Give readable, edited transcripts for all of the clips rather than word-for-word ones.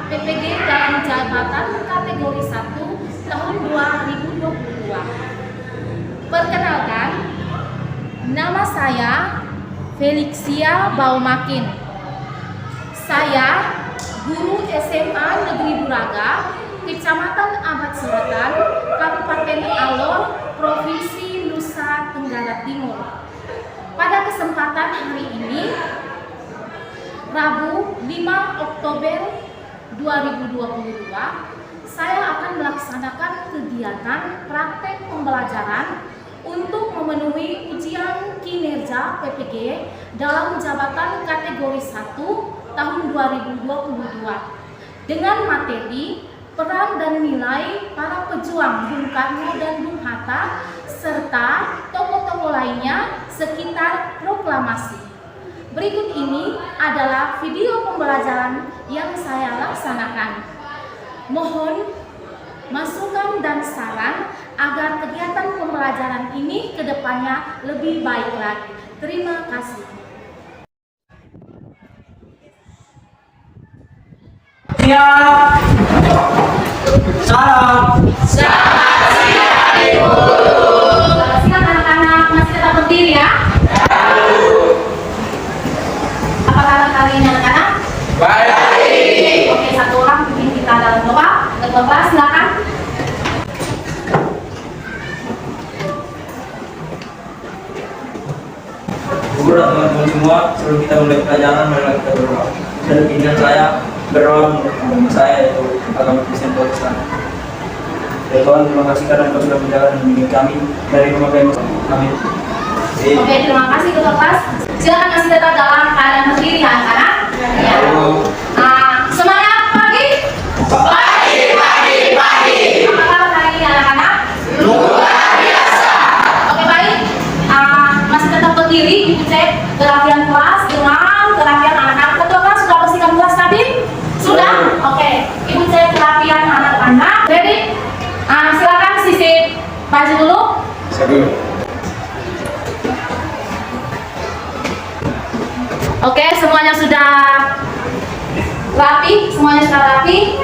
PPG dalam jabatan kategori 1 tahun 2022. Perkenalkan, nama saya Felixia Baumakin. Saya guru SMA Negeri Buraga, Kecamatan Abad Selatan, Kabupaten Alor, Provinsi Nusa Tenggara Timur. Pada kesempatan hari ini, Rabu 5 Oktober 2022, saya akan melaksanakan kegiatan praktek pembelajaran untuk memenuhi ujian kinerja PPG dalam jabatan kategori 1 tahun 2022 dengan materi peran dan nilai para pejuang Bung Karno dan Bung Hatta serta tokoh-tokoh lainnya sekitar proklamasi. Berikut ini adalah video pembelajaran yang saya laksanakan. Mohon masukan dan saran agar kegiatan pembelajaran ini ke depannya lebih baik lagi. Terima kasih. Siap. Salam. Selamat siang, Ibu. Silakan anak-anak masih tetap berdiri ya. Apa kabar kali ini anak-anak? Baik. Oke, satu orang pimpin kita dalam doa. Ketua kelas silakan. Guru dan teman-teman semua, sebelum kita mulai pelajaran, marilah kita berdoa. Dan pimpinan saya berdoa untuk agama saya, yaitu agama Kristen Protestan. Ya Tuhan, terima kasih karena Engkau sudah menjaga dan membimbing kami dari rumah kami. Amin. Oke, terima kasih ketua kelas. Silakan masih tetap dalam keadaan berdiri ya anak-anak. Ya. Semangat pagi. Pagi. Apa kabar hari ini anak-anak? Luar biasa. Oke, baik. Masih tetap berdiri, Ibu cek kerapian kelas dengan kerapian anak-anak. Ketua kelas sudah bersihkan kelas tadi? Sudah? Oke. Ibu cek kerapian anak-anak. Ready? Silakan sisip baju dulu. Sebelum. Oke, semuanya sudah rapi,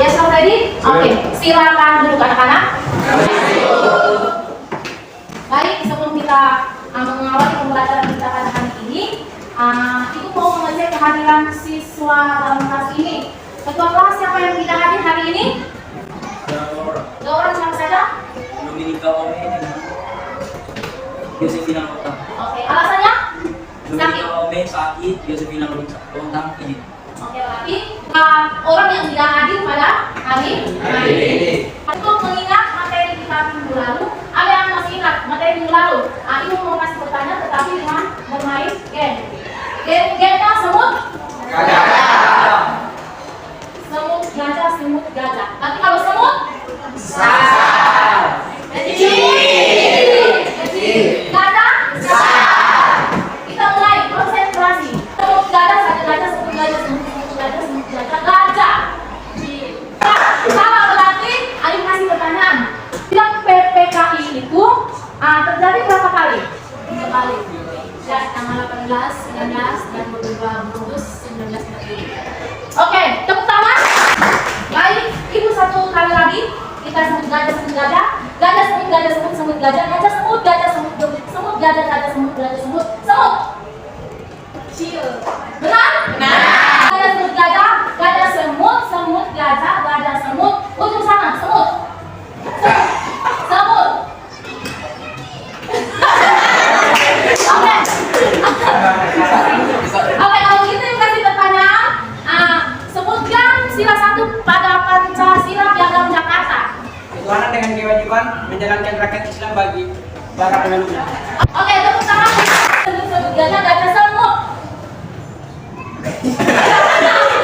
Yes, ready? Oke, silakan duduk anak-anak. Baik, sebelum kita mengawali pembelajaran kita pada hari ini, Ibu mau mengecek kehadiran siswa dalam kelas ini. Ketua kelas siapa yang tidak hadir hari ini? Dua orang, siapa saja? Dominika Ome, Yosefina Lontang. Oke, alasannya? Dominika Ome sakit, Yosefina Lontang ini. Oke, berarti orang yang tidak hadir pada hari ini. Untuk mengingat materi kita minggu lalu, ada yang masih ingat materi minggu lalu? Ibu mau kasih pertanyaan tetapi dengan bermain game. Gamenya semut Gajah. Semut gajah. Nanti kalau semut Sasar. gajah kita mulai konsentrasi. Semut gajah, semut gajah. Salah berarti, Ayo kasih pertanyaan. Bilang PPKI itu terjadi berapa kali? 3 kali. Ya, tanggal 18, 19, dan 22 Agustus 1940. Oke, tepuk tangan. Baik, Ibu satu kali lagi. Kita sebut gajah, semut gajah. Gajah, semut gajah, semut gajah. Gajah, semut gajah, semut gajah, gajah, semut gajah, semut. Benar? Gajah, semut gajah, gajah, semut gajah, gajah, semut. Ujung sana, semut. Oke, kalau gitu yang kasih pertanyaan, sebutkan sila 1 pada Pancasila Piagam Jakarta. Ketuhanan dengan kewajiban menjalankan rakyat Islam bagi para penganutnya. Oke, tepuk tangan. Sebut gajah, gajah, semut.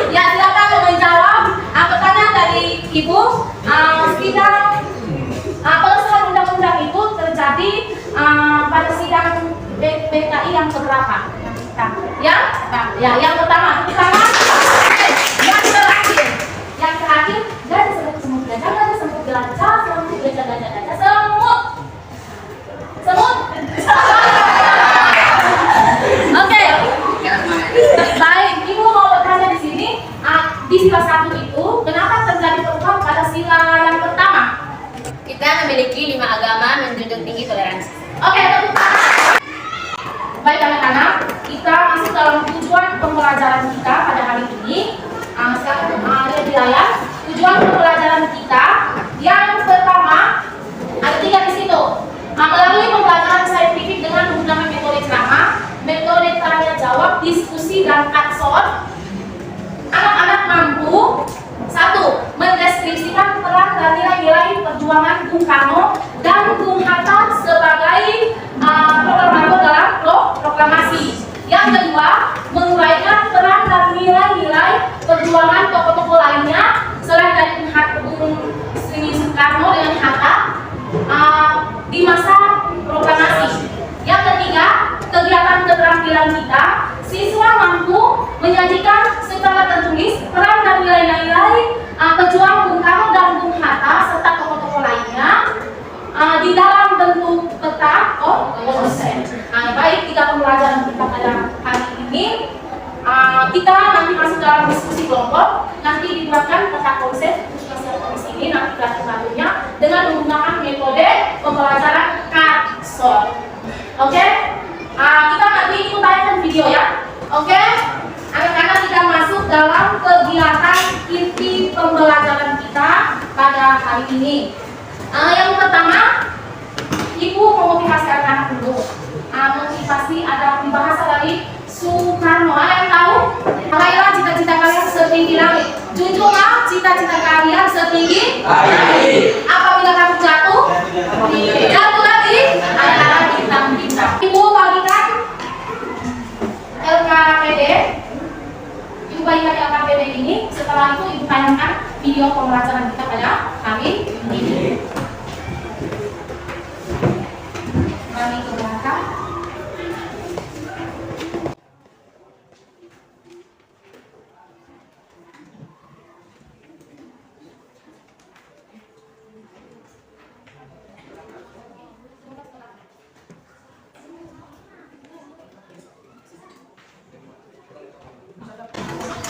Ya, silakan menjawab. Pertanyaan dari Ibu, sidang pengesahan undang-undang itu terjadi pada sidang PKI yang keberapa? Yang pertama. Yang terakhir, gajah, semut gajah, gajah, semut gajah, semut gajah, gajah, gajah, semut. Oke. Baik, Ibu mau bertanya di sini. di sila 1 itu, kenapa terjadi perubahan pada sila yang pertama? Kita memiliki 5 agama menjunjung tinggi toleransi. Oke, tepuk tangan. Baik anak-anak, kita masuk dalam tujuan pembelajaran kita pada hari ini. Sekarang lihat di layar. Tujuan pembelajaran kita yang pertama ada 3 di situ. Melalui pembelajaran saintifik dengan menggunakan metode ceramah, metode tanya jawab, diskusi dan takson, anak-anak mampu 1. Mendeskripsikan peran dan nilai-nilai perjuangan Bung Karno dan Bung Hatta sebagai proklamator dalam proklamasi. Yang kedua, menguraikan peran dan nilai-nilai perjuangan tokoh-tokoh lainnya selain dari Bung Karno dengan Hatta di masa proklamasi. Yang ketiga, kegiatan keterampilan kita, siswa mampu menyajikan secara tertulis peran dan nilai-nilai pejuang Bung Karno dan Bung Hatta serta tokoh-tokoh lainnya di dalam bentuk peta dosen. Baik, 3 pembelajaran kita pada hari ini. Kita nanti masuk dalam diskusi kelompok, nanti dibuatkan peta konsep di sini nanti grafik-grafiknya dengan menggunakan metode pembelajaran Kapson. Oke? Kita nanti tayangkan video ya. Oke? Anak-anak kita masuk dalam kegiatan inti pembelajaran kita pada hari ini. Yang pertama, Ibu memotivasi anak-anak dulu. Motivasi ada bahasa dari Soekarno. Ada yang tahu? Raihlah cita-cita kalian setinggi langit. Junjunglah cita-cita kalian setinggi langit. Apabila kamu jatuh, jatuh lagi antara bintang-bintang. Ibu bagikan LKPD. Ibu bagikan LKPD ini. Setelah itu Ibu tayangkan video pembelajaran kita pada hari ini. Kami ke belakang.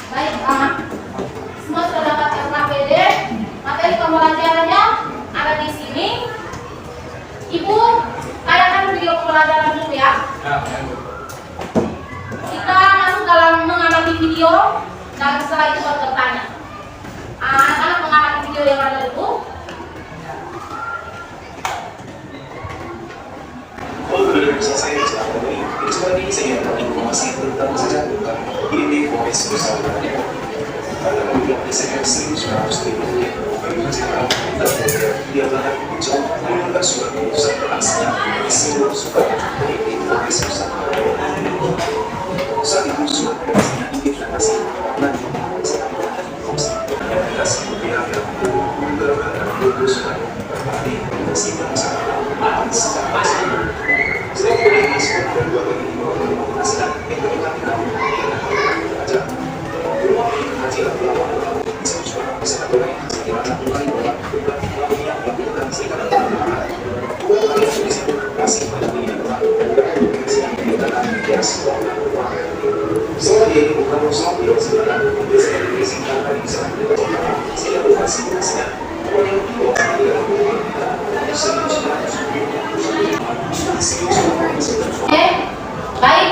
Baik, semua sudah dapat LKPD. Materi pembelajarannya ada di sini. Ibu, tayangkan video pembelajaran dulu ya. Kita masuk dalam mengamati video dan setelah itu bertanya. Anak-anak mengamati video yang ada dulu. Bisa saya jelaskan ini. Kecuali saya dapat informasi tentang sejarah Bung Karno. Ini Polres Nusa Tenggara. Pada bulan Desember 1935, bagaimana sekarang dia telah muncul mengeluarkan surat keputusan pelaksana di seluruh Soekarno di Polres Nusa Tenggara. Saat itu surat pelaksana implementasi dan implementasi pihak yang menggerakkan logo Soekarno di implementasi bangsa secara selain ini semua kedua bagi sedang implementasikan aja hasil ulama bisa juga bisa boleh dilakukan bahwa yang dilakukan sekarang bukan bisa masih lebih sedang digunakan bias soalnya bukan soal yang sebenarnya bisa disingkat dari sana sehingga bukan sedang Oke, baik.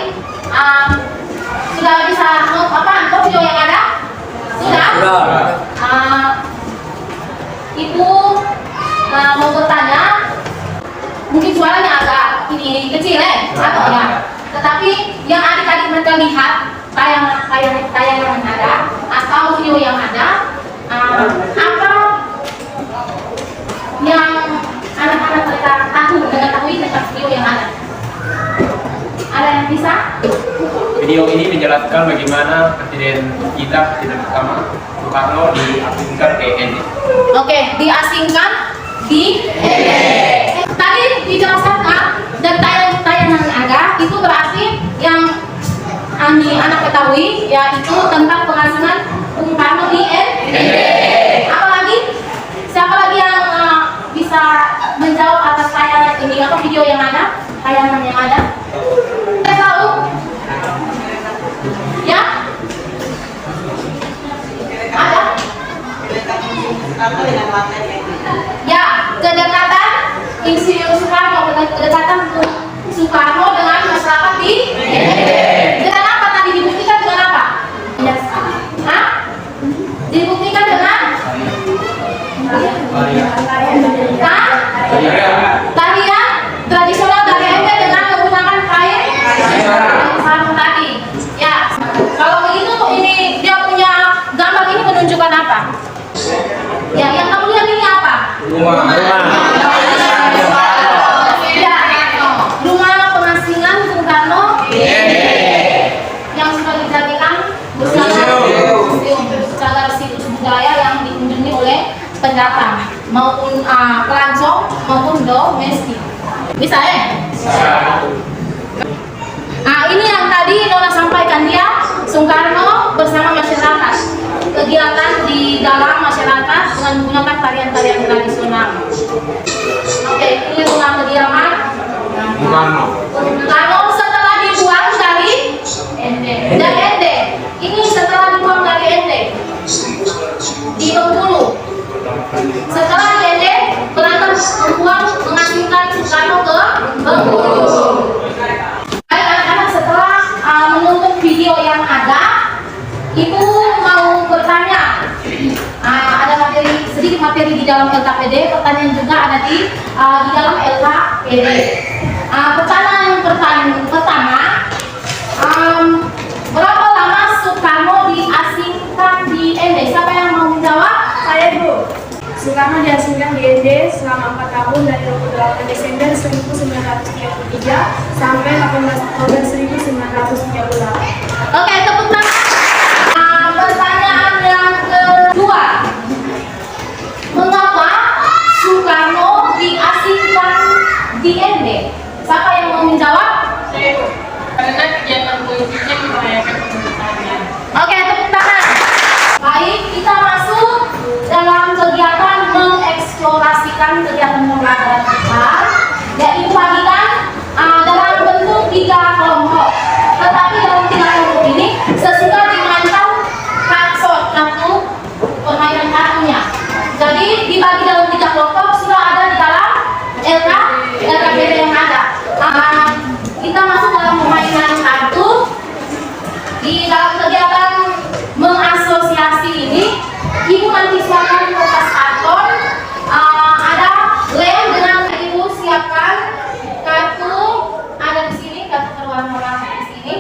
Sudah bisa nonton video yang ada? Sudah? Ibu mau bertanya, mungkin suaranya agak ini kecil atau ya. Tetapi yang adik-adik mereka lihat tayangan yang ada atau video yang ada, apa yang anak-anak mereka mengetahui tentang video yang ada? Ada yang bisa? Video ini menjelaskan bagaimana Presiden pertama Soekarno diasingkan ke ND. Oke, diasingkan di ND. Tadi dijelaskan dan tayangan yang ada itu berarti yang anak ketahui yaitu tentang pengasingan Bung Karno di ND. Apalagi? Siapa lagi yang bisa menjawab atas tayangan ini atau video yang ada? Tayangan yang ada? Saya tahu? Ya? Soekarno dengan materi. Ya, kedekatan Insinyur Soekarno, kedekatan Soekarno dengan masyarakat di dengan apa tadi dibuktikan dengan apa? Hah? Dibuktikan dengan tarian tradisional dari Ende dengan menggunakan kain sarung tadi. Ya, kalau begitu ini dia punya gambar ini menunjukkan apa? Ya, yang kamu lihat ini apa? Ya, rumah pengasingan Soekarno yang sudah dijadikan secara situs budaya yang dikunjungi oleh pendatang maupun pelancong maupun domestik. Bisa ya? Ini yang tadi Nona sampaikan, dia Soekarno bersama masyarakat, kegiatan di dalam masyarakat dengan menggunakan tarian-tarian tradisional. Oke, ini rumah kediaman Soekarno setelah dibuang dari Ende. Ini setelah dibuang dari Ende di Bengkulu. Setelah di Ende, penantang membuang mengasingkan Soekarno ke Bengkulu. Anak-anak setelah menonton video yang ada, Ibu mau bertanya. Ada sedikit materi di dalam LKPD, pertanyaan juga ada di dalam LKPD. Pertanyaan pertama, berapa lama Soekarno diasingkan di Ende? Siapa yang mau menjawab? Saya dulu. Soekarno diasingkan di Ende selama 4 tahun dari 28 Desember 1933 sampai 18 Oktober 1938. Oke, tepuk tangan. Pertanyaan yang kedua, mengapa Soekarno diasingkan di Ende? Siapa yang mau menjawab? Karena kegiatan politiknya membahayakan kemerdekaan. Oke, tepuk tangan. Baik, kita masuk dalam kegiatan mengeksplorasikan kegiatan pembelajaran kita, yaitu bagikan dalam bentuk 3 kelompok. Tetapi dalam 3 kelompok ini sesudah dimainkan kartu permainan kartunya. Jadi dibagi dalam 3 kelompok, sudah ada di dalam LKPD yang ada. Kita masuk dalam permainan kartu. Di dalam kegiatan mengasosiasi ini, Ibu nanti siapkan kertas karton, ada lem dengan Ibu siapkan kartu, ada di sini kartu berwarna-warni di sini,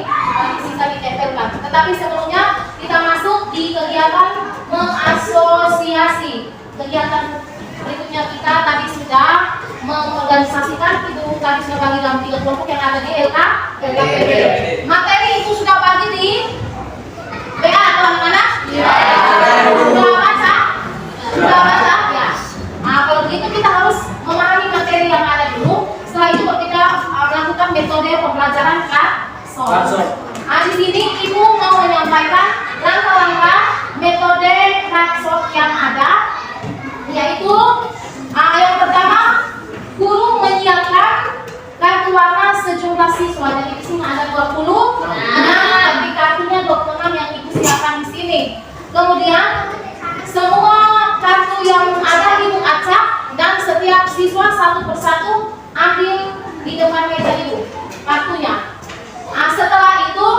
bisa ditempelkan. Tetapi sebelumnya kita masuk di kegiatan mengasosiasi. Kegiatan berikutnya kita tadi sudah mengorganisasikan, Ibu tadi sudah bagi dalam 3 kelompok yang ada di LKPD. Materi itu sudah bagi di PA atau anak-anak? Sudah baca? Sudah baca? Ya. Kalau begitu kita harus memahami materi yang ada dulu. Setelah itu kita melakukan metode pembelajaran Kansor. Di sini Ibu mau menyampaikan langkah-langkah metode Kansor yang ada, yaitu yang pertama, guru menyiapkan kartu warna sejumlah siswa. Jadi di sini ada 20. Nah, di kartunya 26 yang Ibu siapkan di sini. Kemudian semua kartu yang ada Ibu acak dan setiap siswa satu persatu ambil di depan meja Ibu kartunya. Setelah itu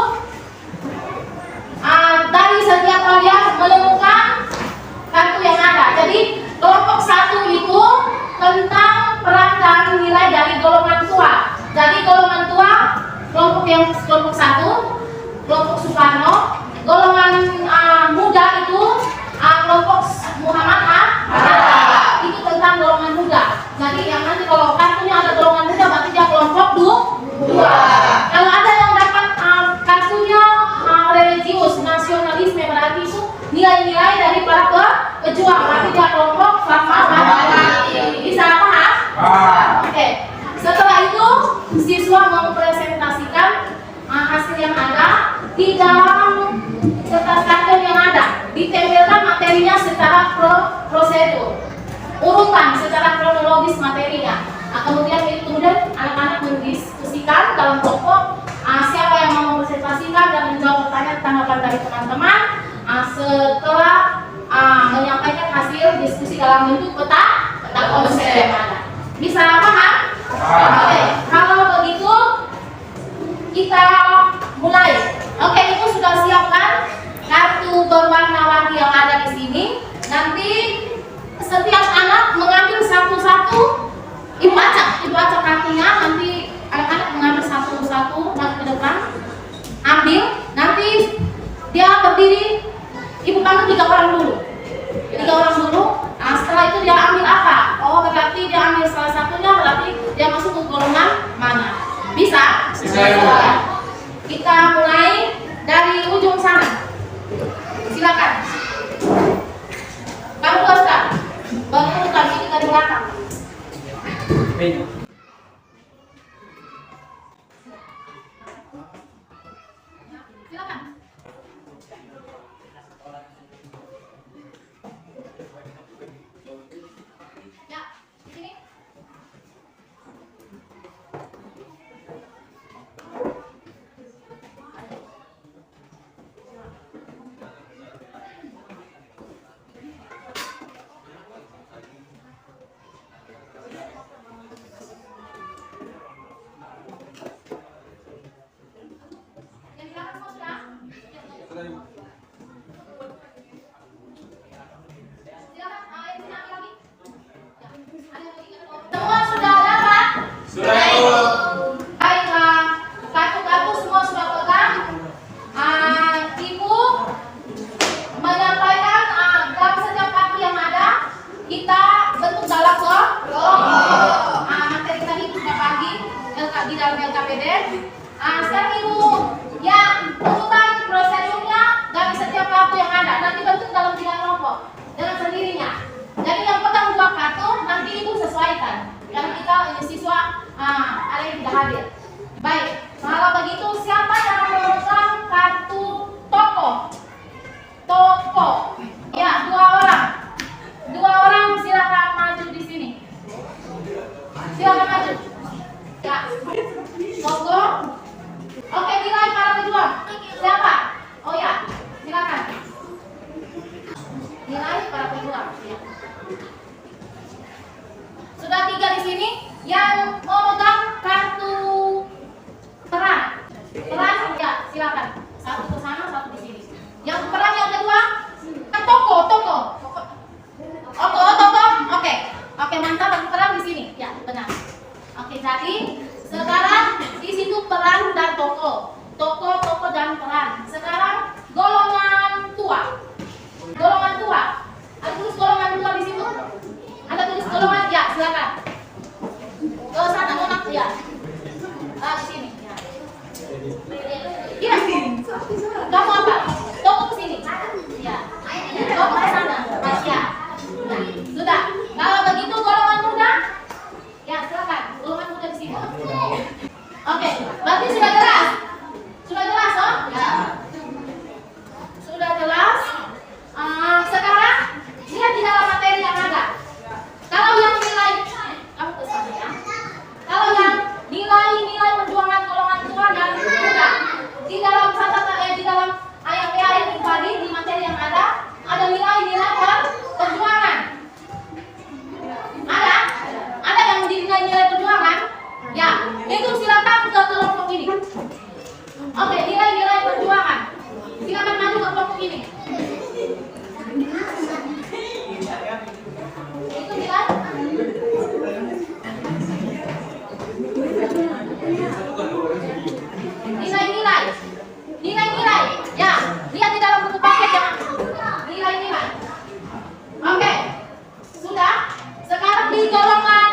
dari setiap kalian menemukan kartu yang ada. Jadi kelompok 1 itu tentang peran dan nilai dari golongan tua. Jadi golongan tua, kelompok 1, kelompok Soekarno. Golongan muda itu kelompok Muhammad Hatta. Itu tentang golongan muda. Jadi yang nanti kalau kartunya ada golongan muda, berarti dia kelompok 2. Kalau ada yang dapat kartunya religius, nasionalisme, berarti itu nilai-nilai dari para pejuang, berarti dia kelompok Fatmawati. Bisa paham? Oke. Setelah itu siswa mempresentasikan hasil yang ada di dalam kertas karton yang ada, ditempelkan materinya secara prosedur, urutan secara kronologis materinya. Kemudian anak-anak mendiskusikan dalam kelompok siapa yang mau mempresentasikan dan menjawab pertanyaan tanggapan dari teman-teman. Setelah menyampaikan hasil diskusi dalam bentuk peta konsep yang ada. Bisa paham? Oke, kalau begitu kita mulai. Oke, ibu sudah siapkan kartu berwarna-warni yang ada di sini. Nanti setiap anak mengambil satu-satu. Ibu acak kartunya. Nanti anak-anak mengambil satu-satu maju ke depan. Ambil. Nanti dia berdiri. Ibu panggil 3 orang dulu. 3 orang dulu. Nah, setelah itu dia ambil apa? Oh, berarti dia ambil salah satunya. Berarti dia masuk ke golongan mana? Bisa? Bisa. Kita mulai dari ujung sana. Silakan. Kamu Oscar. Berputar ini dari belakang. Silakan. Ya, sini. Yang silakan semua sudah? Silakan, yang sini ambil lagi. Ya, ada lagi. Semua sudah dapat? Sudah. Baiklah, kartu-kartu semua sudah pegang. Ibu menyampaikan dalam setiap kartu yang ada kita bentuk dalam kelompok. Materi tadi itu sudah bagi di dalam LKPD. Sekarang ibu yang urutan prosedurnya dari setiap kartu yang ada nanti bentuk dalam 3 kelompok dengan sendirinya. Jadi yang pegang 2 kartu nanti ibu sesuaikan. Karena kita siswa ada yang tidak hadir. Baik, kalau begitu siapa yang memegang kartu toko? Toko. Ya, 2 orang. 2 orang silakan maju di sini. Silakan maju. Ya. Toko. Oke, nilai para pejuang. Siapa? Oh ya, silakan. Nilai para pejuang. Ya. Sudah 3 di sini yang memegang kartu terang. Terang ya, silakan. 1 ke sana, 1 di sini. Yang terang yang kedua, toko. Toko. Oke, mantap. Yang terang di sini. Ya, benar. Oke, jadi sekarang di situ peran dan toko. Toko dan peran. Sekarang golongan tua. Ada tulis golongan tua di situ? Ada tulis golongan? Ya, silakan. Ke sana, nona ya. Di sini. Ya. Kamu apa? Toko ke sini. Ya. Toko ke sana. Ya. Sudah. Kalau begitu golongan muda? Ya, silakan. Golongan muda di sini. Oke, berarti sudah jelas? Sudah jelas, oh? Ya. Sudah jelas. Sekarang lihat di dalam materi yang ada. Kalau yang nilai, kamu ke sana ya. Kalau yang nilai perjuangan golongan tua dan muda di dalam di dalam ayat tadi di materi yang ada nilai-nilai perjuangan. Ada yang nilai perjuangan? Ya, itu silakan ke kelompok ini. Oke, nilai perjuangan. Silakan maju ke kelompok ini. Itu nilai. Nilai. Ya, lihat di dalam buku paket ya. Nilai. Oke. Sudah. Sekarang di golongan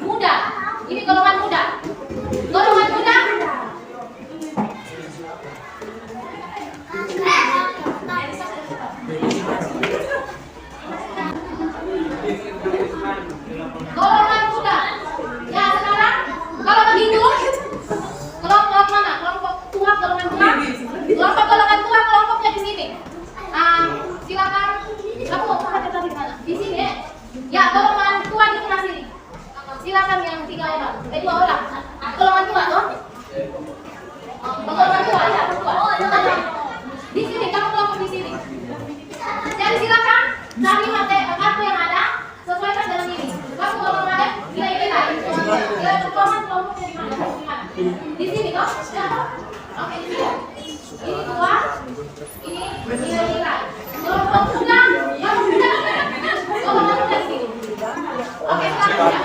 muda. Ini golongan muda. Golongan muda. Golongan muda. Ya, sekarang kalau begitu kelompok mana? Kelompok tua, golongan tua. Kelompok golongan tua, kelompoknya di sini. Silakan. Kamu mau pakai tadi mana? Di sini. Ya, golongan tua di tengah sini. Silakan yang 3 orang. 2 orang. Golongan tua, toh? Golongan tua, ya, tua. Di sini, kamu kelompok di sini. Jadi silakan cari materi kartu yang ada. toh? Oke, ini 2, ini nilai-nilai. Kelompok muda, golongan muda di sini. Oke, sekarang ya.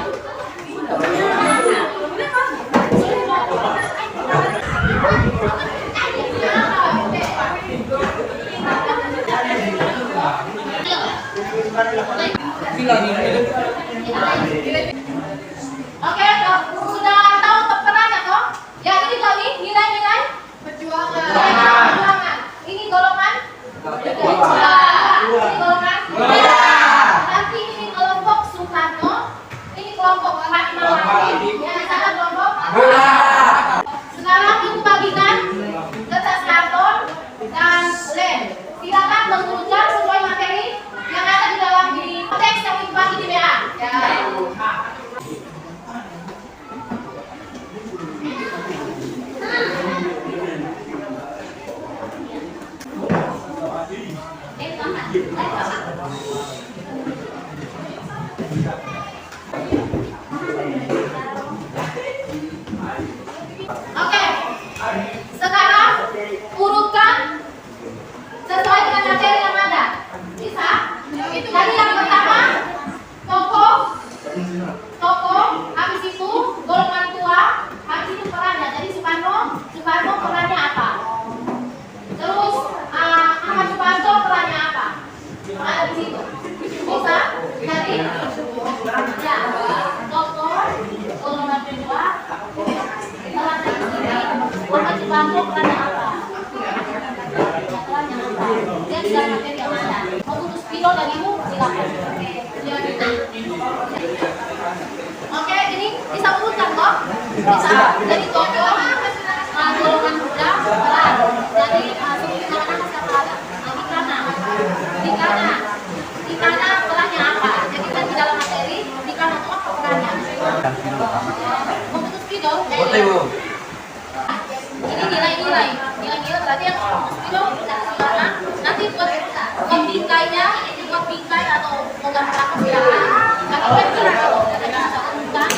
Oke, sudah tahu perannya toh? Ya, ini toh nih nilai-nilai perjuangan. Ini golongan ini golongan nanti ini kelompok Soekarno, ini kelompok Pak Imam Mahdi, yang sana kelompok sekarang itu bagikan kertas karton dan lem. Silakan mengurukan sesuai materi yang ada di dalam di teks yang itu bagi di WA. Ya. Oke, sekarang urutkan sesuai dengan materi yang ada. Bisa? Jadi yang pertama tokoh, habis itu golongan tua, habis itu perannya. Jadi Soekarno perannya apa? Terus Ahmad Suparto perannya apa? Ada di situ. Bisa? Jadi ya, tokoh, golongan kedua, perannya di sini. Ahmad Suparto perannya apa? Perannya apa? Dia tidak materi yang ada. Mau putus pilot dan ibu silakan. Oke, ini bisa urutkan toh? Bisa. Jadi tokoh, golongan muda, peran. Jadi sekarang siapa ada? Di kanan perannya apa? Jadi kan di dalam materi di kanan itu apa perannya? Memutus video. Ini nilai-nilai berarti yang memutus video karena nanti buat bingkainya, ini buat bingkai atau menggambar apa silakan. Kalau website kalau ada yang bisa umumkan.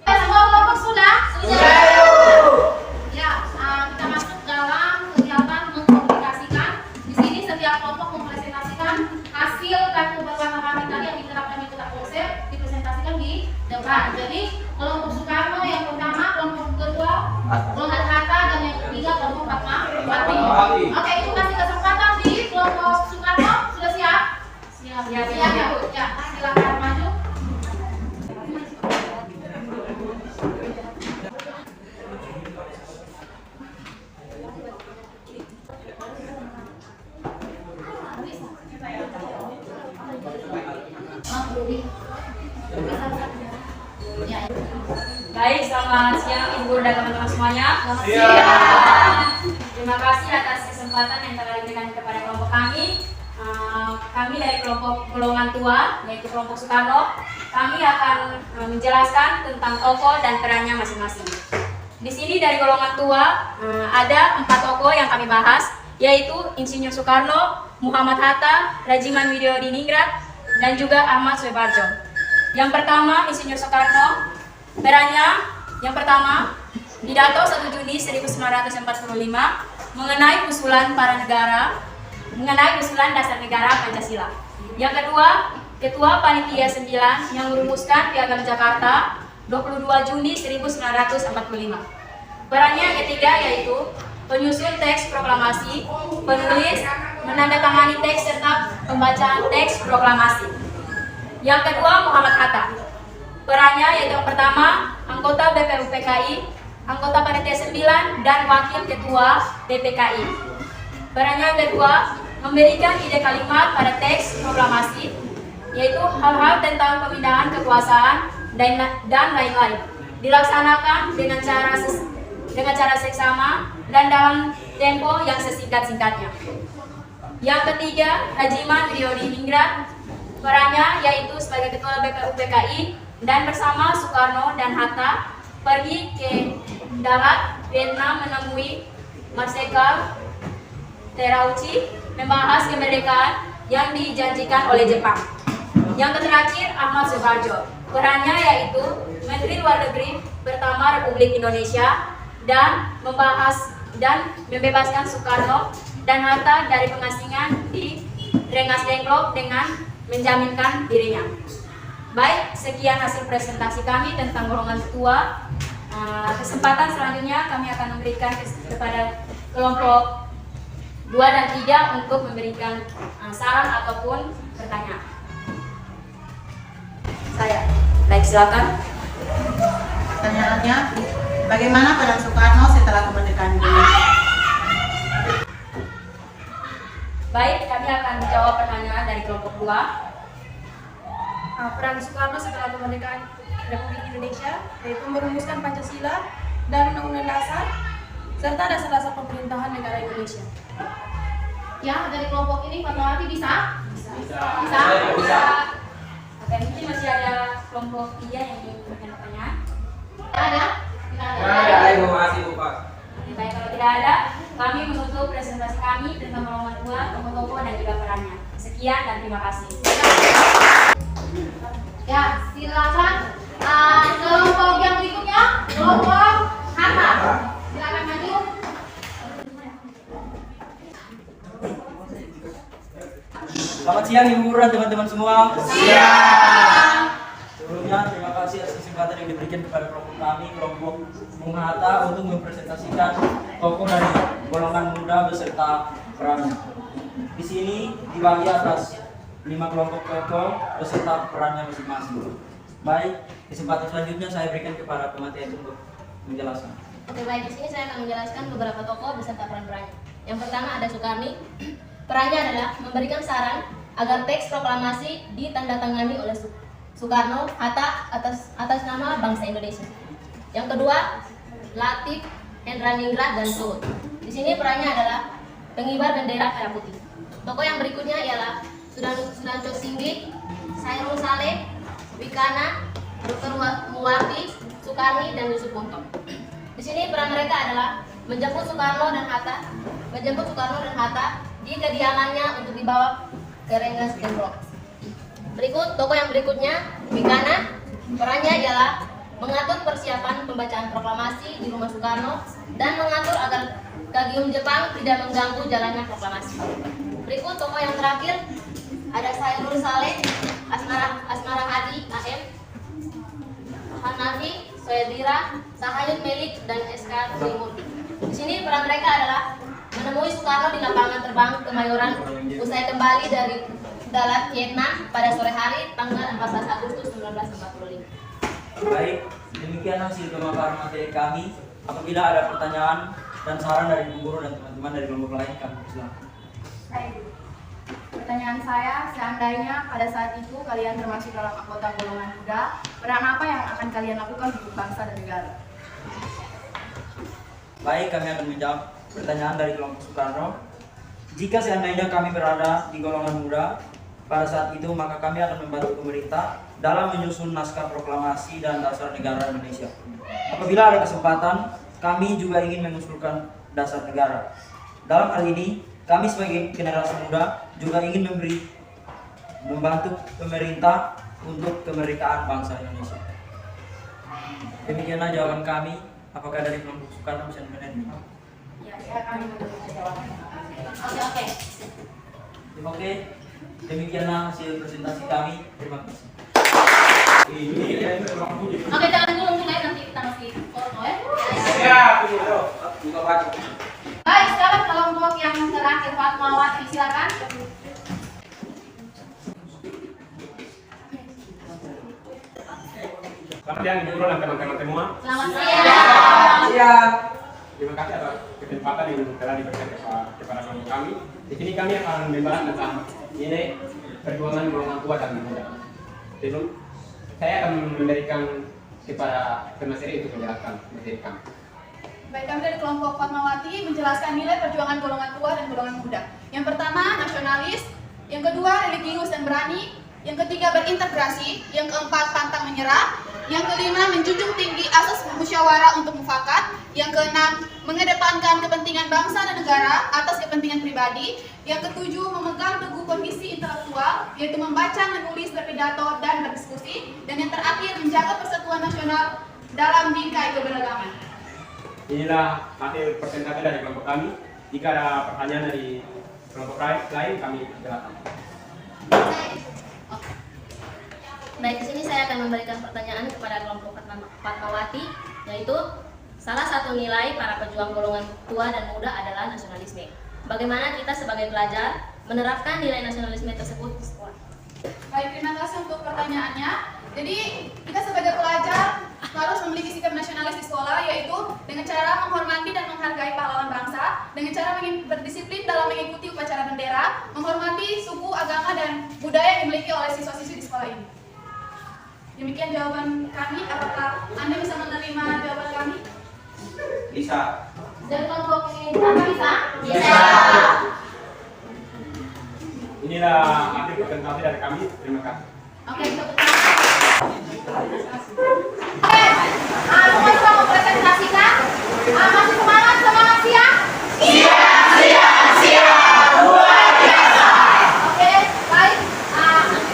Semua kelompok sudah? Ya, kita masuk dalam kegiatan mengkomunikasikan. Di sini setiap kelompok mempresentasikan hasil kartu berwarna kami tadi yang diterapkan di kotak konsep dipresentasikan di depan. Jadi kelompok Soekarno yang pertama, kelompok kedua, kelompok Hatta, dan yang ketiga kelompok Fatmawati. Oke, itu kasih kesempatan di kelompok Soekarno. Sudah siap? Siap ya, Bu. Ya, silakan maju. Baik, selamat siang Ibu dan teman-teman semuanya. Terima kasih atas kesempatan yang telah diberikan kepada kelompok kami. Kami dari kelompok golongan tua, yaitu kelompok Soekarno. Kami akan menjelaskan tentang tokoh dan perannya masing-masing. Di sini dari golongan tua ada 4 tokoh yang kami bahas, yaitu Insinyur Soekarno, Muhammad Hatta, Rajiman Widyodiningrat, dan juga Ahmad Suparto. Yang pertama, Insinyur Soekarno. Perannya yang pertama, pidato 1 Juni 1945 mengenai usulan dasar negara Pancasila. Yang kedua, Ketua Panitia 9 yang merumuskan Piagam Jakarta 22 Juni 1945. Perannya yang ketiga yaitu penyusun teks proklamasi, penulis, menandatangani teks serta pembacaan teks proklamasi. Yang kedua, Muhammad Hatta. Perannya yaitu yang pertama, anggota BPUPKI, anggota panitia 9, dan wakil ketua BPKI. Perannya yang kedua, memberikan ide kalimat pada teks proklamasi, yaitu hal-hal tentang pemindahan kekuasaan dan lain-lain. Dilaksanakan dengan cara seksama dan dalam tempo yang sesingkat-singkatnya. Yang ketiga, Hajiman Widyodiningrat. Perannya yaitu sebagai ketua BPUPKI dan bersama Soekarno dan Hatta pergi ke darat Vietnam menemui Marshal Terauchi membahas kemerdekaan yang dijanjikan oleh Jepang. Yang terakhir, Ahmad Suharjo. Perannya yaitu Menteri Luar Negeri pertama Republik Indonesia dan membahas dan membebaskan Soekarno dan Hatta dari pengasingan di Rengas Dengklok dengan menjaminkan dirinya. Baik, sekian hasil presentasi kami tentang golongan tua. Kesempatan selanjutnya kami akan memberikan kepada kelompok 2 dan 3 untuk memberikan saran ataupun pertanyaan. Saya, baik silakan. Pertanyaannya, bagaimana peran Soekarno setelah kemerdekaan Indonesia? Baik, kami akan menjawab pertanyaan dari kelompok 2. Peran Soekarno setelah kemerdekaan Republik Indonesia yaitu merumuskan Pancasila dan Undang-Undang Dasar serta dasar-dasar pemerintahan negara Indonesia. Ya, dari kelompok ini Fatmawati bisa? Bisa. Oke, mungkin masih ada kelompok 3 yang ingin memberikan pertanyaan. Ada? Terima kasih Bu Pak. Baik, kalau tidak ada, kami menutup presentasi kami tentang golongan 2, tokoh-tokoh dan juga perannya. Sekian dan terima kasih. Ya, silakan kelompok yang berikutnya, kelompok Hatta. Silakan maju. Selamat siang Ibu Guru dan teman-teman semua. Siang. Sebelumnya terima kasih atas kesempatan yang diberikan kepada kelompok kami, kelompok Bung Hatta, untuk mempresentasikan tokoh dari golongan muda beserta perannya. Di sini dibagi atas 5 kelompok tokoh beserta perannya masing-masing. Baik, kesempatan selanjutnya saya berikan kepada pemateri untuk menjelaskan. Oke, baik, di sini saya akan menjelaskan beberapa tokoh beserta peran-perannya. Yang pertama ada Soekarni. Perannya adalah memberikan saran agar teks proklamasi ditandatangani oleh Soekarno Hatta atas nama bangsa Indonesia. Yang kedua, Latif, Hendraningrat, dan Suhut. Di sini perannya adalah pengibar bendera merah putih. Tokoh yang berikutnya ialah Sudanto Singgih, Sairul Saleh, Wikana, Dr. Muwardi, Soekarni, dan Yusuf Punto. Di sini peran mereka adalah menjemput Soekarno dan Hatta di kediamannya untuk dibawa ke Rengas Dengklok. Berikut tokoh yang berikutnya, Wikana. Perannya ialah mengatur persiapan pembacaan proklamasi di rumah Soekarno dan mengatur agar Kagium Jepang tidak mengganggu jalannya proklamasi. Berikut tokoh yang terakhir ada Sairul Saleh, Asmara Hadi, AM, Hanafi, Soedira, Sahayun Melik, dan SK Trimurti. Di sini peran mereka adalah menemui Soekarno di lapangan terbang Kemayoran usai kembali dari Dalat Vietnam pada sore hari tanggal 14 Agustus 1945. Baik, demikian hasil pemaparan materi kami. Apabila ada pertanyaan dan saran dari Ibu Guru dan teman-teman dari kelompok lain, kami persilakan. Baik. Pertanyaan saya, seandainya pada saat itu kalian termasuk dalam anggota golongan muda, peran apa yang akan kalian lakukan untuk bangsa dan negara? Baik, kami akan menjawab pertanyaan dari kelompok Soekarno. Jika seandainya kami berada di golongan muda pada saat itu, maka kami akan membantu pemerintah dalam menyusun naskah proklamasi dan dasar negara Indonesia. Apabila ada kesempatan, kami juga ingin mengusulkan dasar negara. Dalam hal ini, kami sebagai generasi muda juga ingin membantu pemerintah untuk kemerdekaan bangsa Indonesia. Demikianlah jawaban kami. Apakah dari kelompok Soekarno bisa mendengar? Ya, saya akan menjawab. Oke. Oke, demikianlah hasil presentasi kami. Terima kasih. Oke, jangan dulu ya, nanti kita kasih foto ya. Siap, buka baju. Selamat siang Ibu Guru dan teman-teman semua. Selamat siang. Siap. Terima kasih atas kesempatan yang telah diberikan kepada kami. Di sini kami akan membahas tentang nilai perjuangan golongan tua dan muda. Sebelum saya akan memberikan kepada pemateri untuk menjelaskan materi kami. Baik, kami dari kelompok Fatmawati menjelaskan nilai perjuangan golongan tua dan golongan muda. Yang pertama, nasionalis. Yang kedua, religius dan berani. Yang ketiga, berintegrasi. Yang keempat, pantang menyerah. Yang kelima, menjunjung tinggi asas musyawarah untuk mufakat. Yang keenam, mengedepankan kepentingan bangsa dan negara atas kepentingan pribadi. Yang ketujuh, memegang teguh kondisi intelektual, yaitu membaca, menulis, berpidato, dan berdiskusi. Dan yang terakhir, menjaga persatuan nasional dalam bingkai keberagaman. Inilah hasil persentase dari kelompok kami. Jika ada pertanyaan dari kelompok lain, kami jelaskan. Baik, di sini saya akan memberikan pertanyaan kepada kelompok Fatmawati, yaitu salah satu nilai para pejuang golongan tua dan muda adalah nasionalisme. Bagaimana kita sebagai pelajar menerapkan nilai nasionalisme tersebut di sekolah? Baik, terima kasih untuk pertanyaannya. Jadi, kita sebagai pelajar harus memiliki sikap nasionalis di sekolah, yaitu dengan cara menghormati dan menghargai pahlawan bangsa, dengan cara berdisiplin dalam mengikuti upacara bendera, menghormati suku, agama, dan budaya yang dimiliki oleh siswa-siswi di sekolah ini. Demikian jawaban kami. Apakah Anda bisa menerima jawaban kami? Bisa. Dari kelompok ini, apa bisa? Bisa. Inilah hasil presentasi dari kami. Terima kasih. Oke, tepuk tangan. Oke, semua sudah mempresentasikan. Masih semangat siang? Siap. Luar biasa. Oke, baik.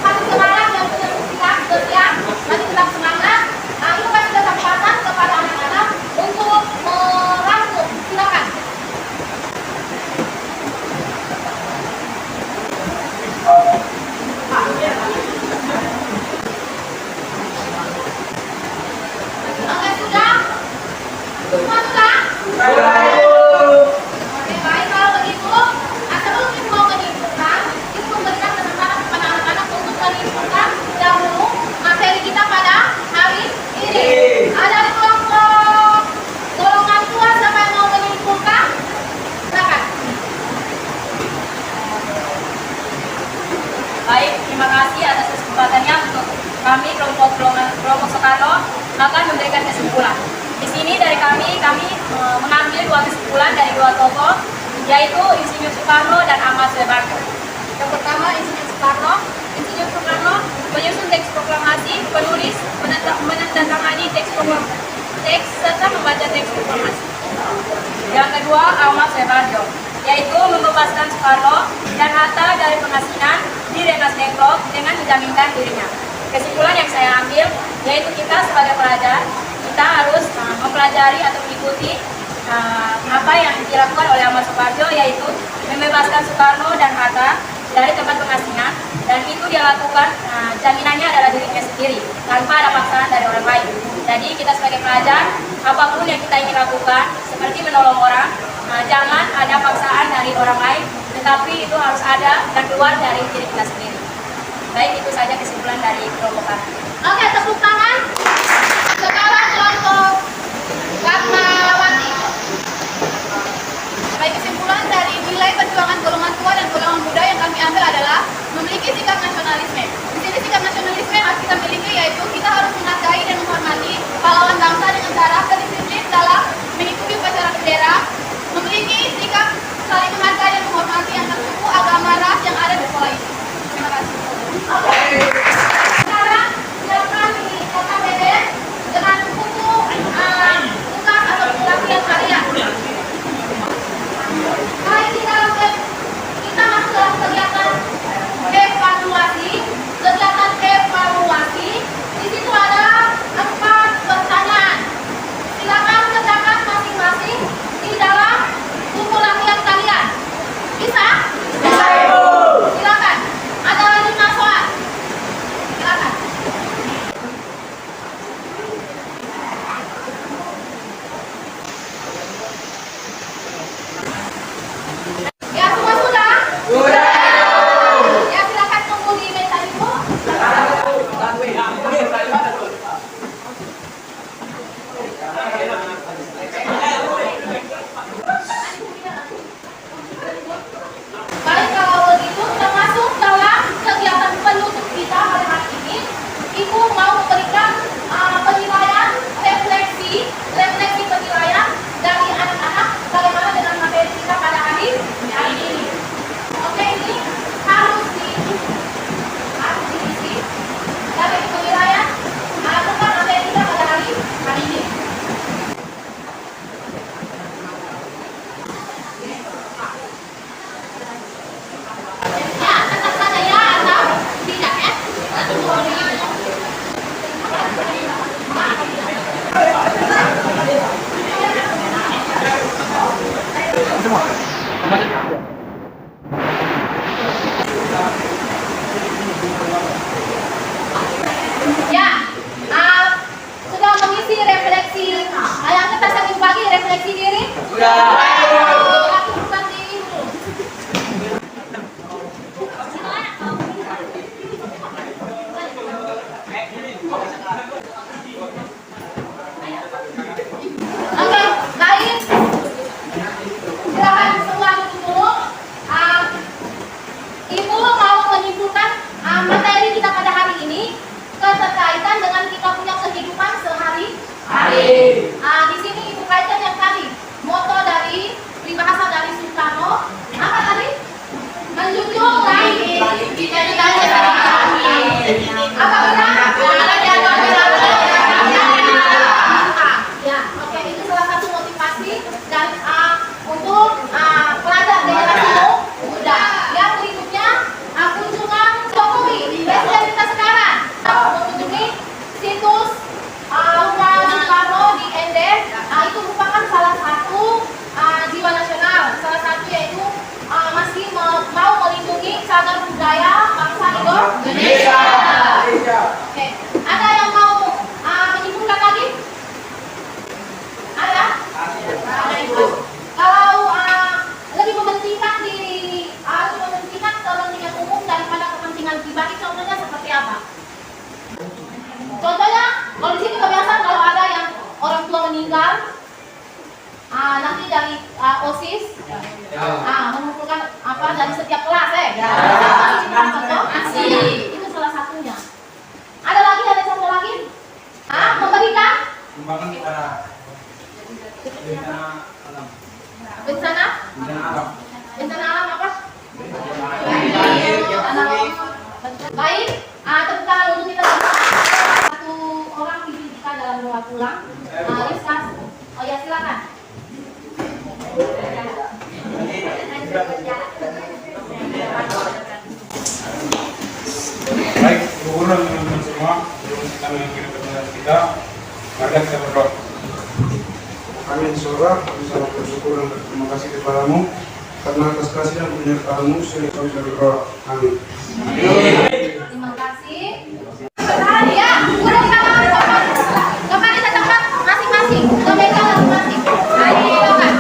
Masih semangat dan siap. Masih tetap semangat. Yuk kasih kesempatan kepada anak-anak untuk merangkum. Silakan. Oke, sudah? Semua sudah? Oke, baik, kalau begitu sebelum kita mau menyimpulkan, kita memberikan kesempatan kepada anak-anak untuk menyimpulkan dahulu materi kita pada hari ini. Ada di kelompok golongan tua, siapa yang mau menyimpulkan? Silakan. Baik, terima kasih atas kesempatannya untuk kami kelompok Soekarno akan memberikan kesimpulan. Di sini dari kami mengambil dua kesimpulan dari dua tokoh, yaitu Insinyur Soekarno dan Ahmad Suharto. Yang pertama, Insinyur Soekarno menyusun teks proklamasi, penulis, menandatangani teks serta membaca teks proklamasi. Yang kedua, Ahmad Suharto, yaitu membebaskan Soekarno dan Hatta dari pengasingan di Rengas Dengklok dengan menjaminkan dirinya. Kesimpulan yang saya ambil yaitu kita sebagai pelajar, kita harus mempelajari atau mengikuti apa yang dilakukan oleh Ahmad Suharto, yaitu membebaskan Soekarno dan Hatta dari tempat pengasingan, dan itu dia lakukan jaminannya adalah dirinya sendiri tanpa ada paksaan dari orang lain. Jadi kita sebagai pelajar, apapun yang kita ingin lakukan seperti menolong orang, jangan ada paksaan dari orang lain, tetapi itu harus ada dan keluar dari diri kita sendiri. Baik, itu saja kesimpulan dari kelompok kami. Oke, tepuk tangan. Sekarang kelompok Fatmawati. Baik, kesimpulan dari nilai perjuangan golongan tua dan golongan muda yang kami ambil adalah memiliki sikap nasionalisme. Di sini sikap nasionalisme yang harus kita miliki yaitu kita harus menghargai dan menghormati pahlawan bangsa dengan cara berdisiplin dalam mengikuti upacara bendera, memiliki sikap saling menghargai dan menghormati antar suku, agama, ras yang ada di sekolah ini. Terima kasih. Sekarang silakan dikatakan Dede dengan buku tugas atau latihan kalian. Mari kita masuk dalam kegiatan evaluasi. Di situ ada Ya, sudah mengisi refleksi. Yang kita sering bagi refleksi diri. Lakukan diri dulu. Oke, baik. Silakan semua duduk dulu. Ibu mau menyimpulkan materi kita pada hari ini keterkaitan dengan kita punya kehidupan sehari-hari. Di sini ibu kaitkan yang tadi moto dari peribahasa dari Soekarno apa tadi? Menjunjung tinggi cita-cita kami. Apa benar? Ya, oke, itu salah satu motivasi dan untuk pelajar generasi muda. Yang berikutnya kunjungan Jokowi presiden kita sekarang mengunjungi situs rumah Soekarno di Ende. Itu merupakan salah satu jiwa nasional, salah satu yaitu masih mau melindungi cagar budaya bangsa Indonesia. Oke, ada yang mau menyimpulkan lagi? Ada? Ada ibu. Kalau lebih mementingkan kepentingan umum daripada kepentingan pribadi, contohnya seperti apa? Contohnya, kalau di sini kebiasaan kalau ada yang orang tua meninggal, nanti dari OSIS mengumpulkan apa dari setiap kelas, itu salah satunya. Ada lagi, ada contoh lagi? Memberikan Sumbangan kepada bencana alam. bencana alam apa? Baik, tepuk tangan untuk kita satu orang dididik dalam doa pulang. Rizka, oh ya silakan. Baik, guru dan teman-teman semua, sebelum kita mengakhiri pertemuan kita, mari kita berdoa. Amin. Surah, kami sangat bersyukur dan berterima kasih kepadamu karena atas kasih dan penyertaanmu sehingga kami bisa berdoa. Amin. Terima kasih. Ya, guru kembali ke tempat masing-masing, ke meja masing-masing. Silakan.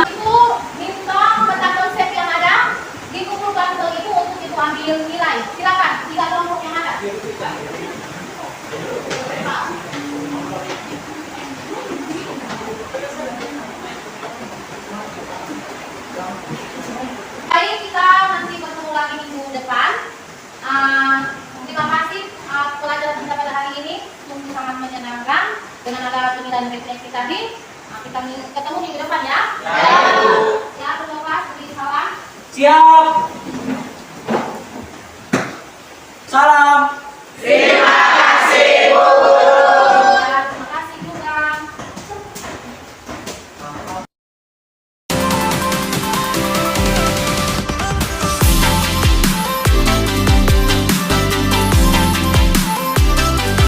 Ibu minta peta konsep yang ada dikumpulkan ke ibu untuk ibu ambil nilai. Silakan, 3 kelompok yang ada. Baik, kita nanti bertemu lagi minggu depan. Terima kasih pelajaran kita pada hari ini, sungguh sangat menyenangkan dengan ada penilaian refleksi tadi. Kita ketemu minggu depan ya. Ya, berdoa, beri salam. Siap. Salam.